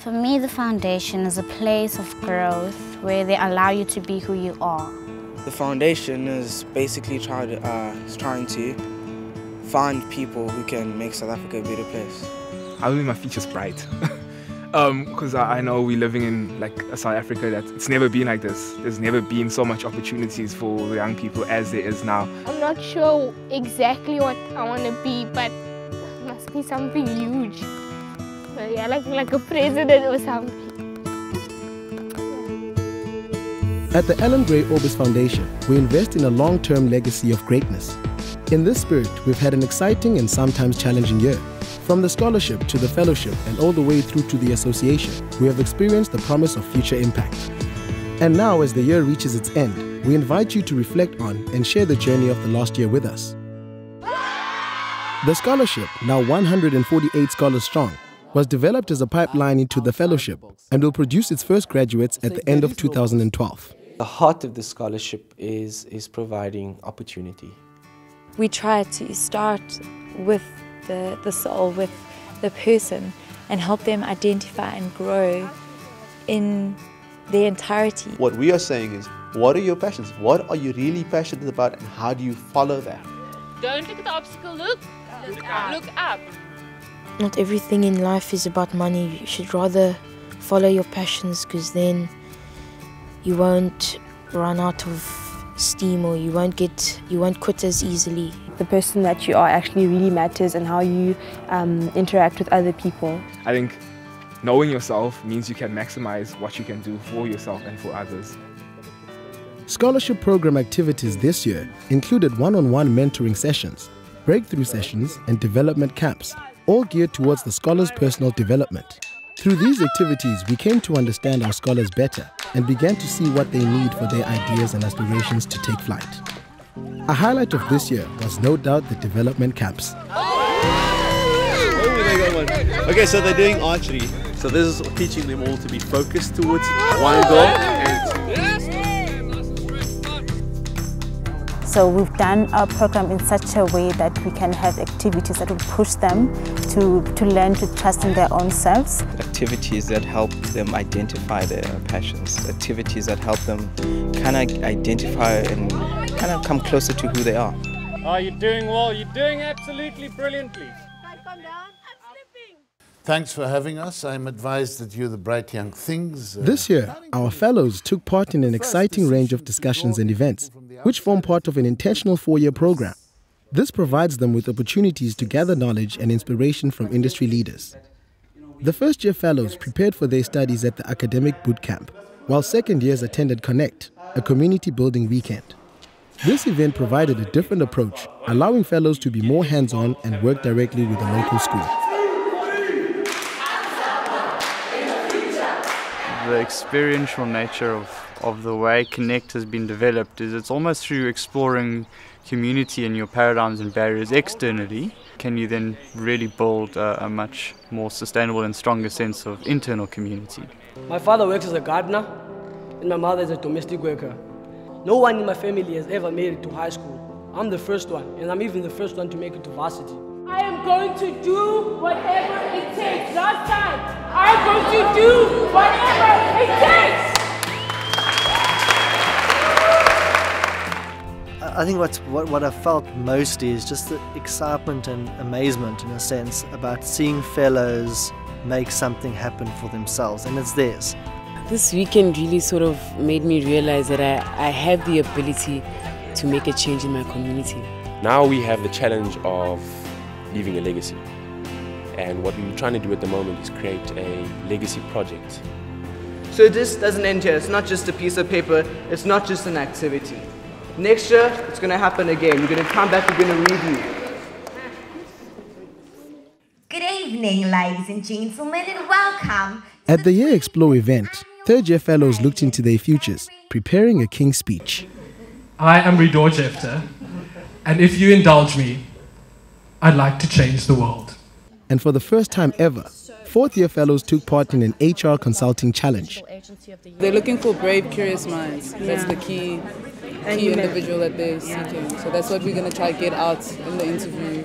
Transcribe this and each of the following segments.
For me, the foundation is a place of growth where they allow you to be who you are. The foundation is basically trying to find people who can make South Africa a better place. I will make my futures bright. Because I know we're living in like a South Africa that it's never been like this. There's never been so much opportunities for the young people as there is now. I'm not sure exactly what I want to be, but it must be something huge. But yeah, like a president or something. At the Allan Gray Orbis Foundation, we invest in a long-term legacy of greatness. In this spirit, we've had an exciting and sometimes challenging year. From the scholarship to the fellowship and all the way through to the association, we have experienced the promise of future impact. And now, as the year reaches its end, we invite you to reflect on and share the journey of the last year with us. The scholarship, now 148 scholars strong, was developed as a pipeline into the fellowship and will produce its first graduates at the end of 2012. The heart of the scholarship is providing opportunity. We try to start with the soul, with the person, and help them identify and grow in their entirety. What we are saying is, what are your passions? What are you really passionate about, and how do you follow that? Don't look at the obstacle, look up. Look up. Not everything in life is about money. You should rather follow your passions, because then you won't run out of steam, or you won't quit as easily. The person that you are actually really matters, and how you interact with other people. I think knowing yourself means you can maximize what you can do for yourself and for others. Scholarship program activities this year included one-on-one mentoring sessions, breakthrough sessions, and development camps, all geared towards the scholars' personal development. Through these activities, we came to understand our scholars better and began to see what they need for their ideas and aspirations to take flight. A highlight of this year was no doubt the development camps. Oh, they got one. Okay, so they're doing archery. So this is teaching them all to be focused towards one goal. So we've done our program in such a way that we can have activities that will push them to learn to trust in their own selves. Activities that help them identify their passions. Activities that help them kind of identify and kind of come closer to who they are. Oh, you're doing well. You're doing absolutely brilliantly. Thanks for having us. I'm advised that you're the bright young things. This year, our fellows took part in an exciting range of discussions and events, which form part of an intentional 4-year program. This provides them with opportunities to gather knowledge and inspiration from industry leaders. The first-year fellows prepared for their studies at the academic boot camp, while second years attended Connect, a community-building weekend. This event provided a different approach, allowing fellows to be more hands-on and work directly with the local school. The experiential nature of the way Connect has been developed is it's almost through exploring community and your paradigms and barriers externally, can you then really build a much more sustainable and stronger sense of internal community. My father works as a gardener and my mother is a domestic worker. No one in my family has ever made it to high school. I'm the first one, and I'm even the first one to make it to varsity. I am going to do whatever it takes. Last time, I'm going to do whatever it takes. I think what I felt most is just the excitement and amazement, in a sense, about seeing fellows make something happen for themselves, and it's theirs. This weekend really sort of made me realize that I have the ability to make a change in my community. Now we have the challenge of leaving a legacy, and what we're trying to do at the moment is create a legacy project. So this doesn't end here. It's not just a piece of paper, it's not just an activity. Next year, it's going to happen again. You're going to come back, you're going to review. Good evening, ladies and gentlemen, and welcome. At the Year Explore event, third-year fellows looked into their futures, preparing a King's speech. I am Ridor Jefter, and if you indulge me, I'd like to change the world. And for the first time ever, fourth-year fellows took part in an HR consulting challenge. They're looking for brave, curious minds. That's the key individual that they're seeking. So that's what we're going to try to get out in the interview.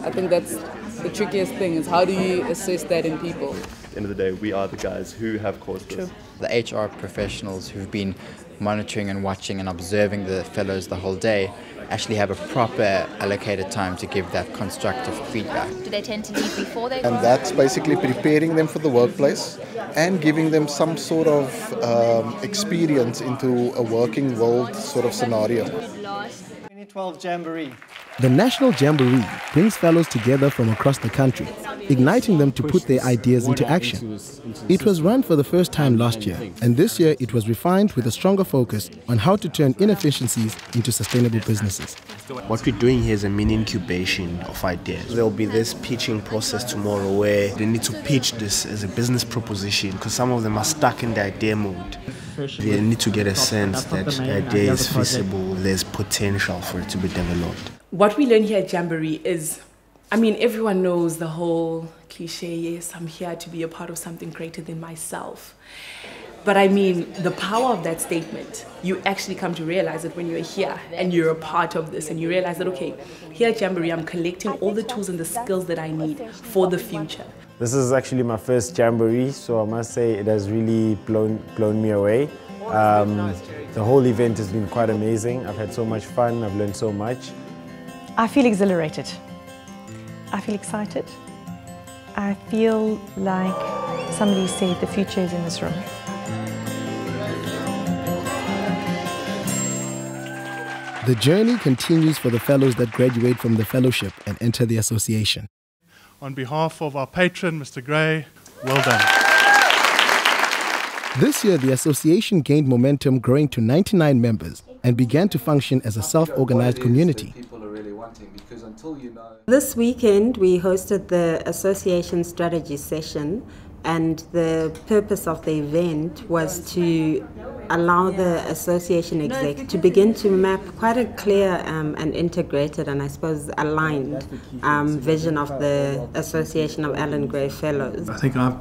I think that's the trickiest thing, is how do you assess that in people? end of the day, we are the guys who have caused this. The HR professionals who've been monitoring and watching and observing the fellows the whole day actually have a proper allocated time to give that constructive feedback. Do they tend to leave before they go? And that's basically preparing them for the workplace and giving them some sort of experience into a working world sort of scenario. 2012 Jamboree. The National Jamboree brings fellows together from across the country, igniting them to put their ideas into action. It was run for the first time last year, and this year it was refined with a stronger focus on how to turn inefficiencies into sustainable businesses. What we're doing here is a mini incubation of ideas. There'll be this pitching process tomorrow where they need to pitch this as a business proposition because some of them are stuck in the idea mode. They need to get a sense that the idea is feasible, there's potential for it to be developed. What we learn here at Jamboree is, I mean, everyone knows the whole cliche, yes, I'm here to be a part of something greater than myself. But I mean, the power of that statement, you actually come to realize it when you're here and you're a part of this and you realize that, okay, here at Jamboree, I'm collecting all the tools and the skills that I need for the future. This is actually my first Jamboree, so I must say it has really blown me away. The whole event has been quite amazing. I've had so much fun, I've learned so much. I feel exhilarated. I feel excited. I feel like somebody said the future is in this room. The journey continues for the fellows that graduate from the fellowship and enter the association. On behalf of our patron, Mr. Gray, well done. This year, the association gained momentum, growing to 99 members and began to function as a self-organized community. This weekend, we hosted the association strategy session, and the purpose of the event was to allow the association exec to begin to map quite a clear and integrated and I suppose aligned vision of the Association of Allan Gray Fellows. I think I've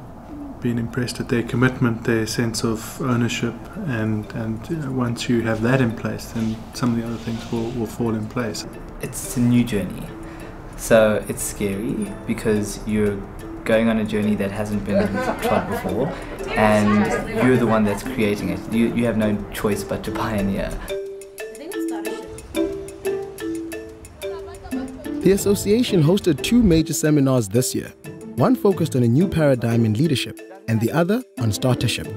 been impressed at their commitment, their sense of ownership, and you know, once you have that in place, then some of the other things will fall in place. It's a new journey, so it's scary because you're going on a journey that hasn't been trod before, and you're the one that's creating it. You have no choice but to pioneer. The association hosted 2 major seminars this year. One focused on a new paradigm in leadership, and the other on startership.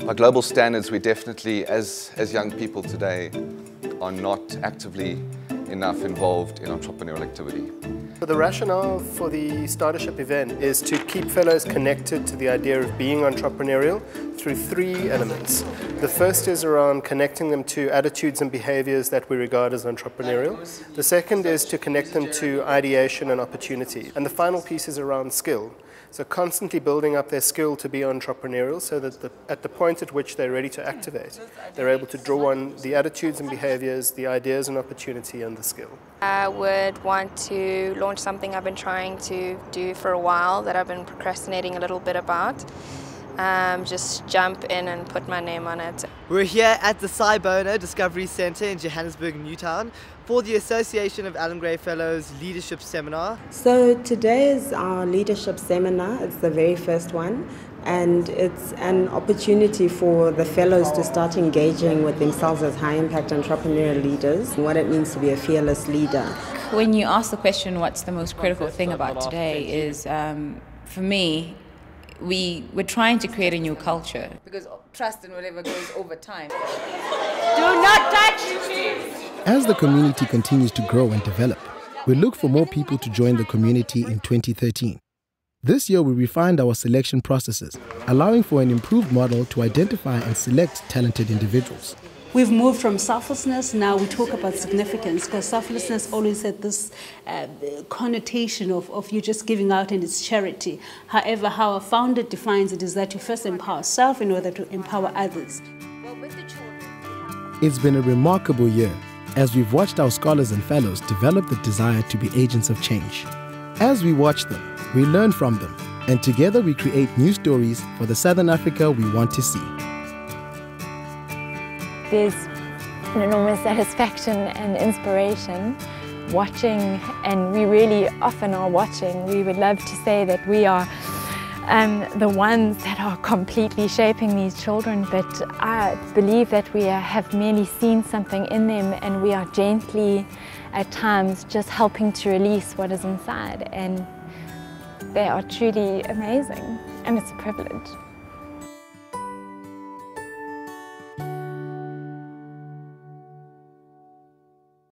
Our global standards, we definitely, as young people today, are not actively enough involved in entrepreneurial activity. The rationale for the startership event is to keep fellows connected to the idea of being entrepreneurial through 3 elements. The first is around connecting them to attitudes and behaviors that we regard as entrepreneurial. The second is to connect them to ideation and opportunity. And the final piece is around skill. So constantly building up their skill to be entrepreneurial so that at the point at which they're ready to activate, they're able to draw on the attitudes and behaviors, the ideas and opportunity, and the skill. I would want to launch something I've been trying to do for a while that I've been procrastinating a little bit about. Just jump in and put my name on it. We're here at the Sibona Discovery Centre in Johannesburg, Newtown, for the Association of Allan Gray Fellows Leadership Seminar. So today is our leadership seminar. It's the very first one, and it's an opportunity for the fellows to start engaging with themselves as high-impact entrepreneurial leaders and what it means to be a fearless leader. When you ask the question, what's the most critical thing about today, is for me, we're trying to create a new culture. Because trust and whatever goes over time. Do not touch me! As the community continues to grow and develop, we look for more people to join the community in 2013. This year, we refined our selection processes, allowing for an improved model to identify and select talented individuals. We've moved from selflessness, now we talk about significance, because selflessness always had this connotation of you just giving out and it's charity. However, how our founder defines it is that you first empower self in order to empower others. It's been a remarkable year as we've watched our scholars and fellows develop the desire to be agents of change. As we watch them, we learn from them, and together we create new stories for the Southern Africa we want to see. There's an enormous satisfaction and inspiration watching, and we really often are watching. We would love to say that we are the ones that are completely shaping these children, but I believe that we have merely seen something in them, and we are gently at times just helping to release what is inside, and they are truly amazing, and it's a privilege.